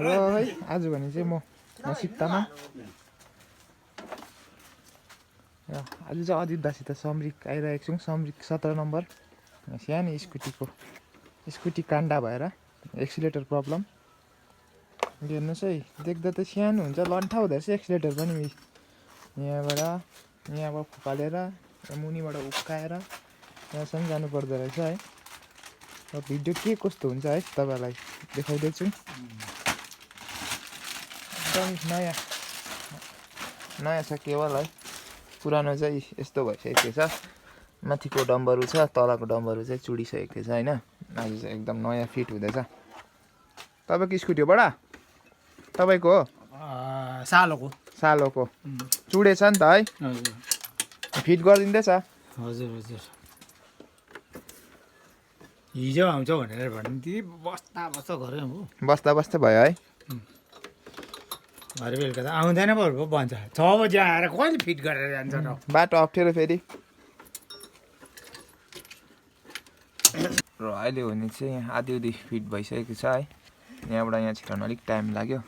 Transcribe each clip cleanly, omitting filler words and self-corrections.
र है आज भने चाहिँ म सिक्तामा आज चाहिँ अजित दासित समरिक आइरहेको छौँ। समरिक 17 नम्बर सानो स्कुटी काण्डा भएर एक्सिलेटर प्रब्लम हेर्नुहोस् है। देख्दा त सानो हुन्छ, लन्ठा हुँदो रहेछ एक्सिलेटर पनि। यहाँबाट फुकालेर मुनिबाट उक्काएर यहाँसम्म जानु पर्दो रहेछ है। र भिडियो के कस्तो हुन्छ है तपाईँलाई देखाउँदैछु। एकदम नयाँ छ केवल है। पुरानो चाहिँ यस्तो भइसकेको छ, माथिको डम्बरु छ, तलको डम्बरु चाहिँ चुडिसकेको छ होइन। आज चाहिँ एकदम नयाँ फिट हुँदैछ। तपाईँको स्कुटी हो बडा? तपाईँको हो? सालोको चुडेछ नि त है। फिट गरिदिँदैछ? हजुर हजुर। हिजो आउँछ भनेर भन्थे, बस्दा घरै हो। बस्दा भयो है। भरे बेलुका त आउँदैन पो भन्छ। 6 बजी आएर कहिले फिट गरेर जान्छ र? बाटो अप्ठ्यारो फेरि। र अहिले भने चाहिँ आधी फिट भइसकेको छ है। यहाँबाट यहाँ छिर्न अलिक टाइम लाग्यो।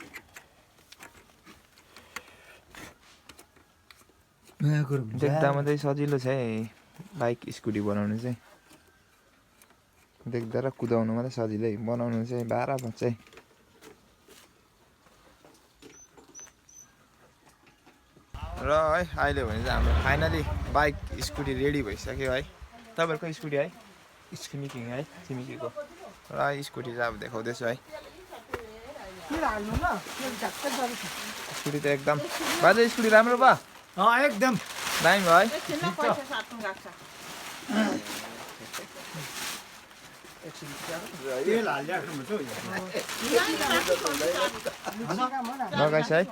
देख्दा मात्रै सजिलो छ है बाइक स्कुटी बनाउनु चाहिँ। देख्दा र कुदाउनु मात्रै सजिलो है, बनाउनु चाहिँ 12 बज्छ है। र है अहिले भने चाहिँ हाम्रो फाइनली बाइक स्कुटी रेडी भइसक्यो है। तपाईँहरूको स्कुटी है? छिमेकी है, छिमेकीको। र स्कुटी चाहिँ अब देखाउँदैछु है। स्कुटी त एकदम बाजे स्कुटी राम्रो भयो? एकदम दामी भयो है। लगाइस है।